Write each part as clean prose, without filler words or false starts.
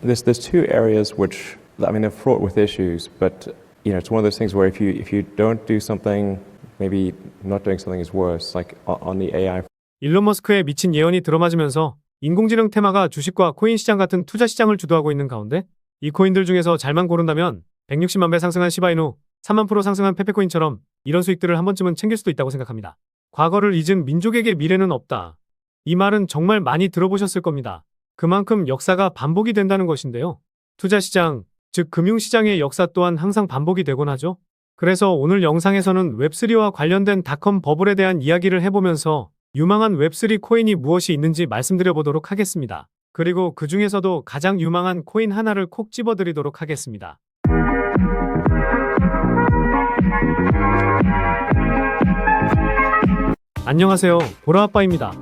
There's two areas which, I mean, they're fraught with issues, but it's one of those things where if you don't do something, maybe not doing something is worse. Like on the AI. 일론 머스크의 미친 예언이 들어맞으면서 인공지능 테마가 주식과 코인 시장 같은 투자 시장을 주도하고 있는 가운데 이 코인들 중에서 잘만 고른다면 160만 배 상승한 시바이누, 3만 프로 상승한 페페코인처럼 이런 수익들을 한 번쯤은 챙길 수도 있다고 생각합니다. 과거를 잊은 민족에게 미래는 없다. 이 말은 정말 많이 들어보셨을 겁니다. 그만큼 역사가 반복이 된다는 것인데요. 투자시장, 즉 금융시장의 역사 또한 항상 반복이 되곤 하죠. 그래서 오늘 영상에서는 웹3와 관련된 닷컴 버블에 대한 이야기를 해보면서 유망한 웹3 코인이 무엇이 있는지 말씀드려보도록 하겠습니다. 그리고 그 중에서도 가장 유망한 코인 하나를 콕 집어드리도록 하겠습니다. 안녕하세요, 보라아빠입니다.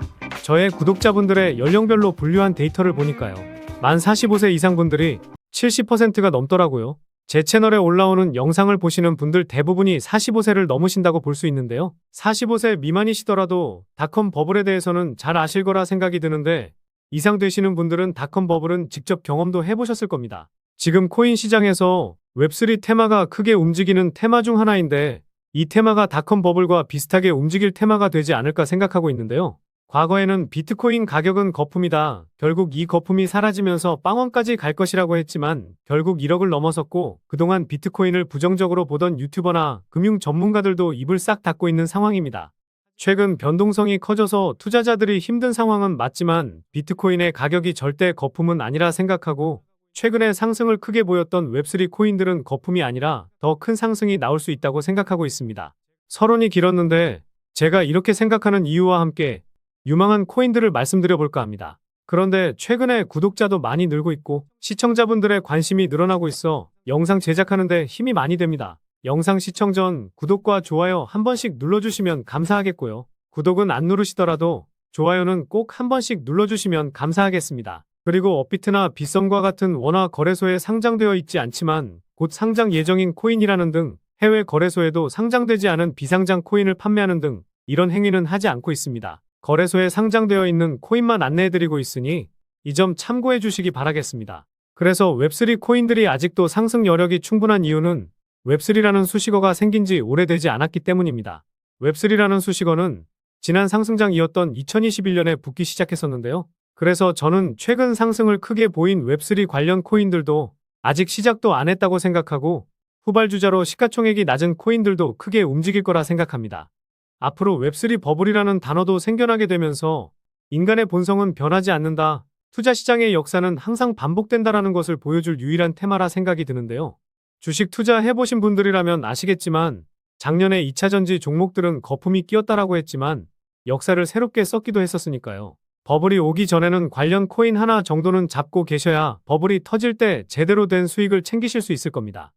저의 구독자분들의 연령별로 분류한 데이터를 보니까요. 만 45세 이상 분들이 70%가 넘더라고요. 제 채널에 올라오는 영상을 보시는 분들 대부분이 45세를 넘으신다고 볼 수 있는데요. 45세 미만이시더라도 닷컴 버블에 대해서는 잘 아실 거라 생각이 드는데 이상 되시는 분들은 닷컴 버블은 직접 경험도 해보셨을 겁니다. 지금 코인 시장에서 웹3 테마가 크게 움직이는 테마 중 하나인데 이 테마가 닷컴 버블과 비슷하게 움직일 테마가 되지 않을까 생각하고 있는데요. 과거에는 비트코인 가격은 거품이다. 결국 이 거품이 사라지면서 빵원까지 갈 것이라고 했지만 결국 1억을 넘어섰고 그동안 비트코인을 부정적으로 보던 유튜버나 금융 전문가들도 입을 싹 닫고 있는 상황입니다. 최근 변동성이 커져서 투자자들이 힘든 상황은 맞지만 비트코인의 가격이 절대 거품은 아니라 생각하고 최근에 상승을 크게 보였던 웹3 코인들은 거품이 아니라 더 큰 상승이 나올 수 있다고 생각하고 있습니다. 서론이 길었는데 제가 이렇게 생각하는 이유와 함께 유망한 코인들을 말씀드려볼까 합니다. 그런데 최근에 구독자도 많이 늘고 있고 시청자분들의 관심이 늘어나고 있어 영상 제작하는데 힘이 많이 됩니다. 영상 시청 전 구독과 좋아요 한 번씩 눌러주시면 감사하겠고요. 구독은 안 누르시더라도 좋아요는 꼭 한 번씩 눌러주시면 감사하겠습니다. 그리고 업비트나 빗썸과 같은 원화 거래소에 상장되어 있지 않지만 곧 상장 예정인 코인이라는 등 해외 거래소에도 상장되지 않은 비상장 코인을 판매하는 등 이런 행위는 하지 않고 있습니다. 거래소에 상장되어 있는 코인만 안내해드리고 있으니 이 점 참고해 주시기 바라겠습니다. 그래서 웹3 코인들이 아직도 상승 여력이 충분한 이유는 웹3라는 수식어가 생긴 지 오래되지 않았기 때문입니다. 웹3라는 수식어는 지난 상승장이었던 2021년에 붙기 시작했었는데요. 그래서 저는 최근 상승을 크게 보인 웹3 관련 코인들도 아직 시작도 안 했다고 생각하고 후발주자로 시가총액이 낮은 코인들도 크게 움직일 거라 생각합니다. 앞으로 웹3 버블이라는 단어도 생겨나게 되면서 인간의 본성은 변하지 않는다. 투자 시장의 역사는 항상 반복된다라는 것을 보여줄 유일한 테마라 생각이 드는데요. 주식 투자 해보신 분들이라면 아시겠지만 작년에 2차전지 종목들은 거품이 끼었다라고 했지만 역사를 새롭게 썼기도 했었으니까요. 버블이 오기 전에는 관련 코인 하나 정도는 잡고 계셔야 버블이 터질 때 제대로 된 수익을 챙기실 수 있을 겁니다.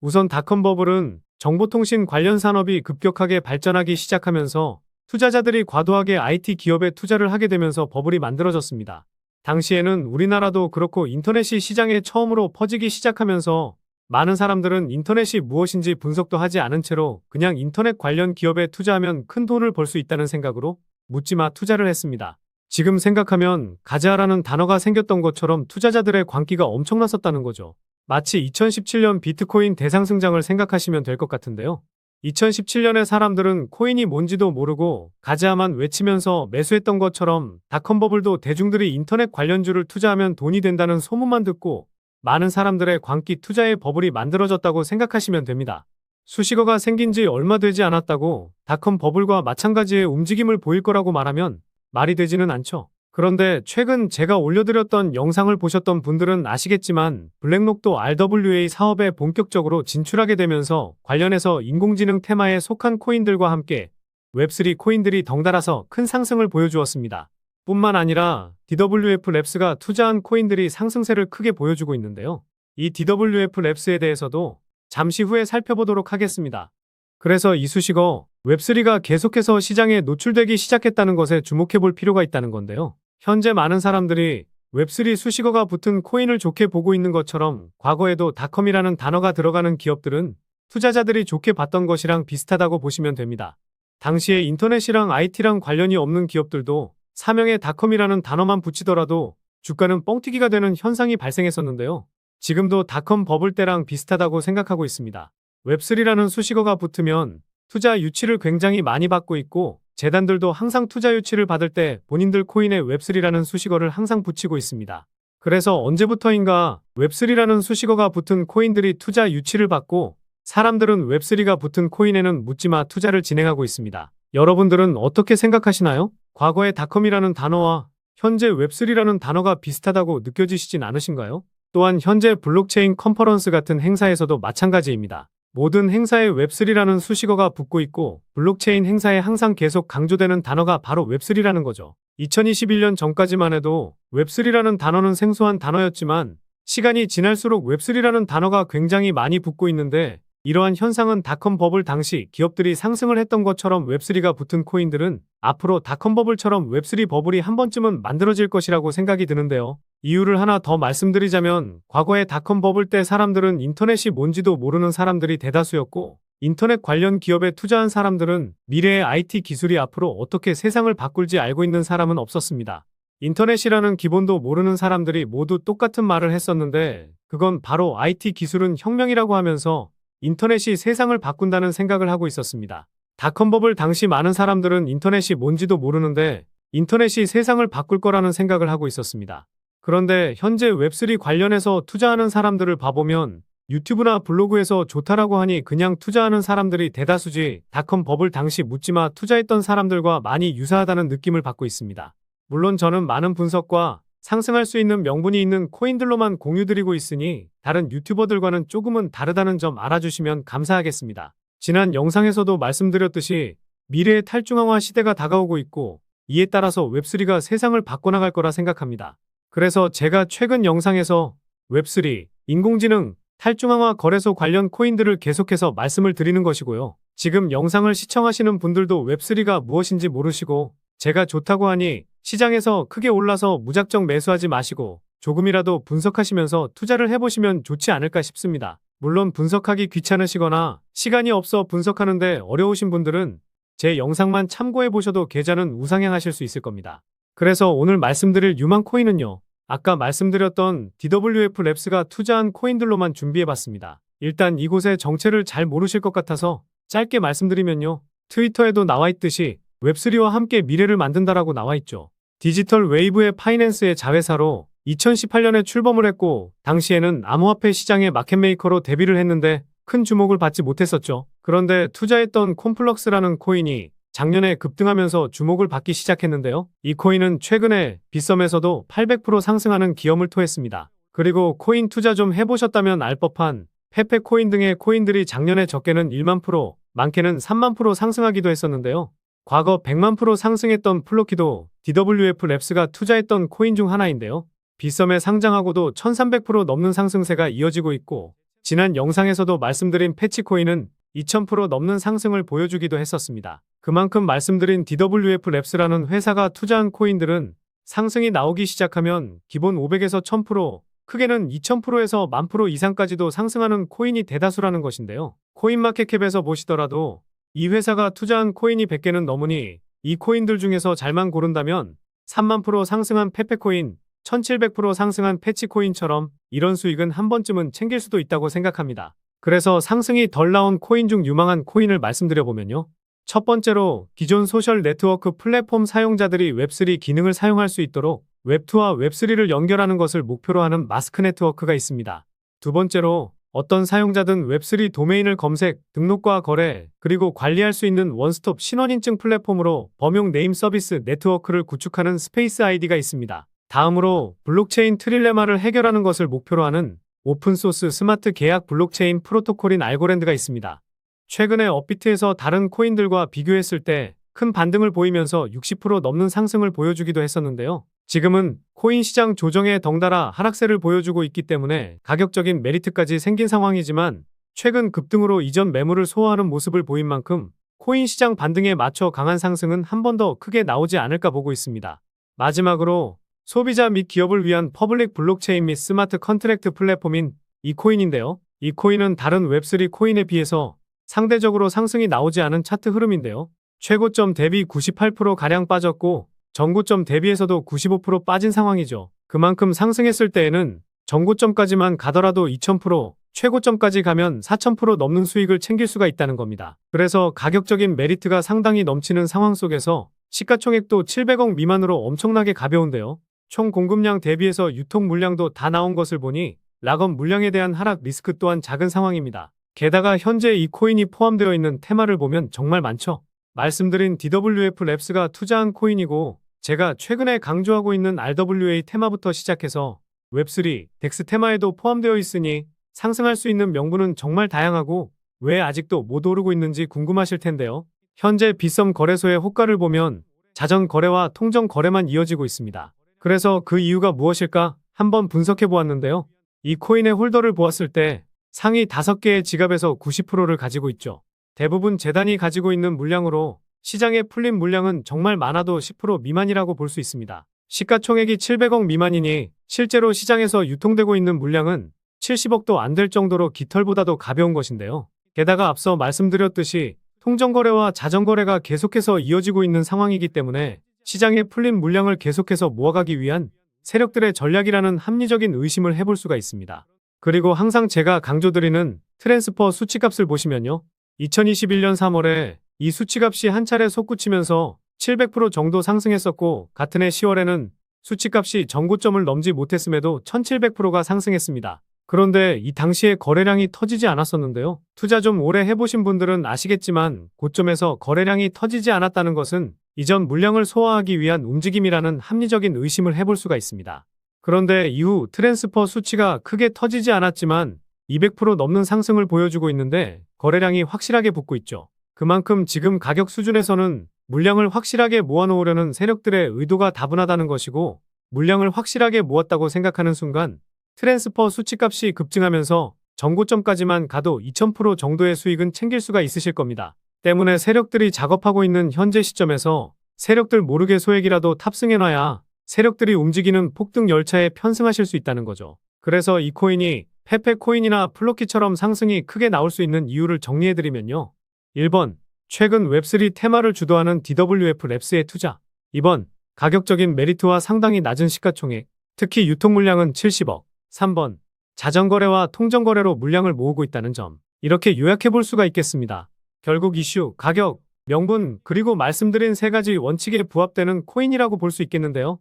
우선 닷컴 버블은 정보통신 관련 산업이 급격하게 발전하기 시작하면서 투자자들이 과도하게 IT 기업에 투자를 하게 되면서 버블이 만들어졌습니다. 당시에는 우리나라도 그렇고 인터넷이 시장에 처음으로 퍼지기 시작하면서 많은 사람들은 인터넷이 무엇인지 분석도 하지 않은 채로 그냥 인터넷 관련 기업에 투자하면 큰 돈을 벌 수 있다는 생각으로 묻지마 투자를 했습니다. 지금 생각하면 가즈아라는 단어가 생겼던 것처럼 투자자들의 광기가 엄청났었다는 거죠. 마치 2017년 비트코인 대상승장을 생각하시면 될 것 같은데요. 2017년에 사람들은 코인이 뭔지도 모르고 가즈아만 외치면서 매수했던 것처럼 닷컴 버블도 대중들이 인터넷 관련주를 투자하면 돈이 된다는 소문만 듣고 많은 사람들의 광기 투자의 버블이 만들어졌다고 생각하시면 됩니다. 수식어가 생긴 지 얼마 되지 않았다고 닷컴 버블과 마찬가지의 움직임을 보일 거라고 말하면 말이 되지는 않죠. 그런데 최근 제가 올려드렸던 영상을 보셨던 분들은 아시겠지만 블랙록도 RWA 사업에 본격적으로 진출하게 되면서 관련해서 인공지능 테마에 속한 코인들과 함께 웹3 코인들이 덩달아서 큰 상승을 보여주었습니다. 뿐만 아니라 DWF 랩스가 투자한 코인들이 상승세를 크게 보여주고 있는데요. 이 DWF 랩스에 대해서도 잠시 후에 살펴보도록 하겠습니다. 그래서 이 수식어 웹3가 계속해서 시장에 노출되기 시작했다는 것에 주목해 볼 필요가 있다는 건데요. 현재 많은 사람들이 웹3 수식어가 붙은 코인을 좋게 보고 있는 것처럼 과거에도 닷컴이라는 단어가 들어가는 기업들은 투자자들이 좋게 봤던 것이랑 비슷하다고 보시면 됩니다. 당시에 인터넷이랑 IT랑 관련이 없는 기업들도 사명에 닷컴이라는 단어만 붙이더라도 주가는 뻥튀기가 되는 현상이 발생했었는데요. 지금도 닷컴 버블 때랑 비슷하다고 생각하고 있습니다. 웹3라는 수식어가 붙으면 투자 유치를 굉장히 많이 받고 있고 재단들도 항상 투자 유치를 받을 때 본인들 코인에 웹3라는 수식어를 항상 붙이고 있습니다. 그래서 언제부터인가 웹3라는 수식어가 붙은 코인들이 투자 유치를 받고 사람들은 웹3가 붙은 코인에는 묻지마 투자를 진행하고 있습니다. 여러분들은 어떻게 생각하시나요? 과거의 닷컴이라는 단어와 현재 웹3라는 단어가 비슷하다고 느껴지시진 않으신가요? 또한 현재 블록체인 컨퍼런스 같은 행사에서도 마찬가지입니다. 모든 행사에 웹3라는 수식어가 붙고 있고 블록체인 행사에 항상 계속 강조되는 단어가 바로 웹3라는 거죠. 2021년 전까지만 해도 웹3라는 단어는 생소한 단어였지만 시간이 지날수록 웹3라는 단어가 굉장히 많이 붙고 있는데 이러한 현상은 닷컴 버블 당시 기업들이 상승을 했던 것처럼 웹3가 붙은 코인들은 앞으로 닷컴 버블처럼 웹3 버블이 한 번쯤은 만들어질 것이라고 생각이 드는데요. 이유를 하나 더 말씀드리자면 과거의 닷컴 버블 때 사람들은 인터넷이 뭔지도 모르는 사람들이 대다수였고 인터넷 관련 기업에 투자한 사람들은 미래의 IT 기술이 앞으로 어떻게 세상을 바꿀지 알고 있는 사람은 없었습니다. 인터넷이라는 기본도 모르는 사람들이 모두 똑같은 말을 했었는데 그건 바로 IT 기술은 혁명이라고 하면서 인터넷이 세상을 바꾼다는 생각을 하고 있었습니다. 닷컴 버블 당시 많은 사람들은 인터넷이 뭔지도 모르는데 인터넷이 세상을 바꿀 거라는 생각을 하고 있었습니다. 그런데 현재 웹3 관련해서 투자하는 사람들을 봐보면 유튜브나 블로그에서 좋다라고 하니 그냥 투자하는 사람들이 대다수지 닷컴 버블 당시 묻지마 투자했던 사람들과 많이 유사하다는 느낌을 받고 있습니다. 물론 저는 많은 분석과 상승할 수 있는 명분이 있는 코인들로만 공유드리고 있으니 다른 유튜버들과는 조금은 다르다는 점 알아주시면 감사하겠습니다. 지난 영상에서도 말씀드렸듯이 미래의 탈중앙화 시대가 다가오고 있고 이에 따라서 웹3가 세상을 바꿔나갈 거라 생각합니다. 그래서 제가 최근 영상에서 웹3, 인공지능, 탈중앙화 거래소 관련 코인들을 계속해서 말씀을 드리는 것이고요. 지금 영상을 시청하시는 분들도 웹3가 무엇인지 모르시고 제가 좋다고 하니 시장에서 크게 올라서 무작정 매수하지 마시고 조금이라도 분석하시면서 투자를 해보시면 좋지 않을까 싶습니다. 물론 분석하기 귀찮으시거나 시간이 없어 분석하는데 어려우신 분들은 제 영상만 참고해보셔도 계좌는 우상향하실 수 있을 겁니다. 그래서 오늘 말씀드릴 유망 코인은요. 아까 말씀드렸던 DWF 랩스가 투자한 코인들로만 준비해봤습니다. 일단 이곳의 정체를 잘 모르실 것 같아서 짧게 말씀드리면요. 트위터에도 나와있듯이 웹3와 함께 미래를 만든다라고 나와있죠. 디지털 웨이브의 파이낸스의 자회사로 2018년에 출범을 했고 당시에는 암호화폐 시장의 마켓메이커로 데뷔를 했는데 큰 주목을 받지 못했었죠. 그런데 투자했던 콤플럭스라는 코인이 작년에 급등하면서 주목을 받기 시작했는데요. 이 코인은 최근에 빗썸에서도 800% 상승하는 기염을 토했습니다. 그리고 코인 투자 좀 해보셨다면 알 법한 페페 코인 등의 코인들이 작년에 적게는 1만 프로, 많게는 3만 프로 상승하기도 했었는데요. 과거 100만 프로 상승했던 플로키도 DWF 랩스가 투자했던 코인 중 하나인데요. 빗썸에 상장하고도 1300% 넘는 상승세가 이어지고 있고 지난 영상에서도 말씀드린 패치코인은 2000% 넘는 상승을 보여주기도 했었습니다. 그만큼 말씀드린 DWF 랩스라는 회사가 투자한 코인들은 상승이 나오기 시작하면 기본 500에서 1000%, 크게는 2000%에서 10,000% 이상까지도 상승하는 코인이 대다수라는 것인데요. 코인마켓캡에서 보시더라도 이 회사가 투자한 코인이 100개는 넘으니 이 코인들 중에서 잘만 고른다면 3만 프로 상승한 페페코인, 1700% 상승한 패치코인처럼 이런 수익은 한 번쯤은 챙길 수도 있다고 생각합니다. 그래서 상승이 덜 나온 코인 중 유망한 코인을 말씀드려보면요. 첫 번째로 기존 소셜 네트워크 플랫폼 사용자들이 웹3 기능을 사용할 수 있도록 웹2와 웹3를 연결하는 것을 목표로 하는 마스크 네트워크가 있습니다. 두 번째로 어떤 사용자든 웹3 도메인을 검색, 등록과 거래, 그리고 관리할 수 있는 원스톱 신원인증 플랫폼으로 범용 네임 서비스 네트워크를 구축하는 스페이스 아이디가 있습니다. 다음으로 블록체인 트릴레마를 해결하는 것을 목표로 하는 오픈소스 스마트 계약 블록체인 프로토콜인 알고랜드가 있습니다. 최근에 업비트에서 다른 코인들과 비교했을 때 큰 반등을 보이면서 60% 넘는 상승을 보여주기도 했었는데요. 지금은 코인 시장 조정에 덩달아 하락세를 보여주고 있기 때문에 가격적인 메리트까지 생긴 상황이지만 최근 급등으로 이전 매물을 소화하는 모습을 보인 만큼 코인 시장 반등에 맞춰 강한 상승은 한 번 더 크게 나오지 않을까 보고 있습니다. 마지막으로 소비자 및 기업을 위한 퍼블릭 블록체인 및 스마트 컨트랙트 플랫폼인 이 코인인데요. 이 코인은 다른 웹3 코인에 비해서 상대적으로 상승이 나오지 않은 차트 흐름인데요. 최고점 대비 98%가량 빠졌고 전고점 대비해서도 95% 빠진 상황이죠. 그만큼 상승했을 때에는 정고점까지만 가더라도 2000%, 최고점까지 가면 4000% 넘는 수익을 챙길 수가 있다는 겁니다. 그래서 가격적인 메리트가 상당히 넘치는 상황 속에서 시가총액도 700억 미만으로 엄청나게 가벼운데요. 총 공급량 대비해서 유통 물량도 다 나온 것을 보니 락업 물량에 대한 하락 리스크 또한 작은 상황입니다. 게다가 현재 이 코인이 포함되어 있는 테마를 보면 정말 많죠. 말씀드린 DWF 랩스가 투자한 코인이고 제가 최근에 강조하고 있는 RWA 테마부터 시작해서 웹3, 덱스 테마에도 포함되어 있으니 상승할 수 있는 명분은 정말 다양하고 왜 아직도 못 오르고 있는지 궁금하실 텐데요. 현재 빗썸 거래소의 호가를 보면 자전 거래와 통정 거래만 이어지고 있습니다. 그래서 그 이유가 무엇일까 한번 분석해 보았는데요. 이 코인의 홀더를 보았을 때 상위 5개의 지갑에서 90%를 가지고 있죠. 대부분 재단이 가지고 있는 물량으로 시장에 풀린 물량은 정말 많아도 10% 미만이라고 볼 수 있습니다. 시가총액이 700억 미만이니 실제로 시장에서 유통되고 있는 물량은 70억도 안 될 정도로 깃털보다도 가벼운 것인데요. 게다가 앞서 말씀드렸듯이 통정거래와 자전거래가 계속해서 이어지고 있는 상황이기 때문에 시장에 풀린 물량을 계속해서 모아가기 위한 세력들의 전략이라는 합리적인 의심을 해볼 수가 있습니다. 그리고 항상 제가 강조드리는 트랜스퍼 수치값을 보시면요. 2021년 3월에 이 수치값이 한 차례 솟구치면서 700% 정도 상승했었고 같은 해 10월에는 수치값이 전고점을 넘지 못했음에도 1700%가 상승했습니다. 그런데 이 당시에 거래량이 터지지 않았었는데요. 투자 좀 오래 해보신 분들은 아시겠지만 고점에서 거래량이 터지지 않았다는 것은 이전 물량을 소화하기 위한 움직임이라는 합리적인 의심을 해볼 수가 있습니다. 그런데 이후 트랜스퍼 수치가 크게 터지지 않았지만 200% 넘는 상승을 보여주고 있는데 거래량이 확실하게 붙고 있죠. 그만큼 지금 가격 수준에서는 물량을 확실하게 모아놓으려는 세력들의 의도가 다분하다는 것이고 물량을 확실하게 모았다고 생각하는 순간 트랜스퍼 수치값이 급증하면서 전고점까지만 가도 2000% 정도의 수익은 챙길 수가 있으실 겁니다. 때문에 세력들이 작업하고 있는 현재 시점에서 세력들 모르게 소액이라도 탑승해놔야 세력들이 움직이는 폭등 열차에 편승하실 수 있다는 거죠. 그래서 이 코인이 페페코인이나 플로키처럼 상승이 크게 나올 수 있는 이유를 정리해드리면요. 1번, 최근 웹3 테마를 주도하는 DWF 랩스의 투자. 2번, 가격적인 메리트와 상당히 낮은 시가총액, 특히 유통 물량은 70억. 3번, 자전거래와 통정거래로 물량을 모으고 있다는 점. 이렇게 요약해 볼 수가 있겠습니다. 결국 이슈, 가격, 명분, 그리고 말씀드린 3가지 원칙에 부합되는 코인이라고 볼 수 있겠는데요.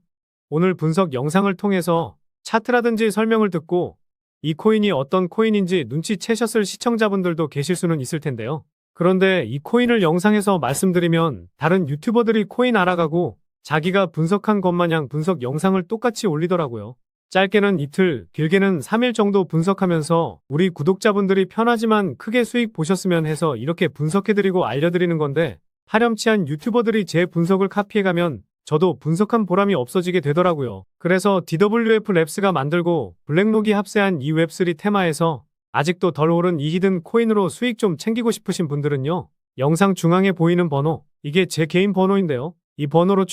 오늘 분석 영상을 통해서 차트라든지 설명을 듣고 이 코인이 어떤 코인인지 눈치채셨을 시청자분들도 계실 수는 있을 텐데요. 그런데 이 코인을 영상에서 말씀드리면 다른 유튜버들이 코인 알아가고 자기가 분석한 것 마냥 분석 영상을 똑같이 올리더라고요. 짧게는 이틀, 길게는 3일 정도 분석하면서 우리 구독자분들이 편하지만 크게 수익 보셨으면 해서 이렇게 분석해드리고 알려드리는 건데 파렴치한 유튜버들이 제 분석을 카피해가면 저도 분석한 보람이 없어지게 되더라고요. 그래서 DWF 랩스가 만들고 블랙록이 합세한 이 웹3 테마에서 아직도 덜 오른 이 히든 코인으로 수익 좀 챙기고 싶으신 분들은요. 영상 중앙에 보이는 번호, 이게 제 개인 번호인데요. 이 번호로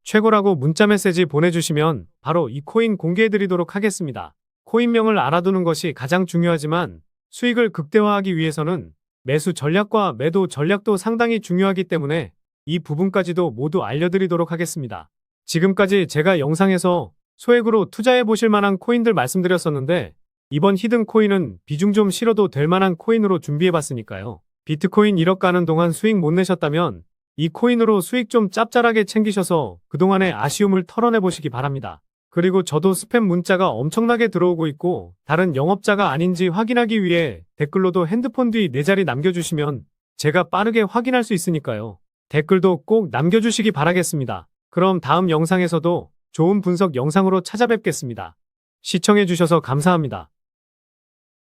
최고라고 문자 메시지 보내주시면 바로 이 코인 공개해드리도록 하겠습니다. 코인명을 알아두는 것이 가장 중요하지만 수익을 극대화하기 위해서는 매수 전략과 매도 전략도 상당히 중요하기 때문에 이 부분까지도 모두 알려드리도록 하겠습니다. 지금까지 제가 영상에서 소액으로 투자해 보실 만한 코인들 말씀드렸었는데 이번 히든 코인은 비중 좀 실어도 될 만한 코인으로 준비해 봤으니까요. 비트코인 1억 가는 동안 수익 못 내셨다면 이 코인으로 수익 좀 짭짤하게 챙기셔서 그동안의 아쉬움을 털어내 보시기 바랍니다. 그리고 저도 스팸 문자가 엄청나게 들어오고 있고 다른 영업자가 아닌지 확인하기 위해 댓글로도 핸드폰 뒤 4자리 남겨주시면 제가 빠르게 확인할 수 있으니까요. 댓글도 꼭 남겨주시기 바라겠습니다. 그럼 다음 영상에서도 좋은 분석 영상으로 찾아뵙겠습니다. 시청해주셔서 감사합니다.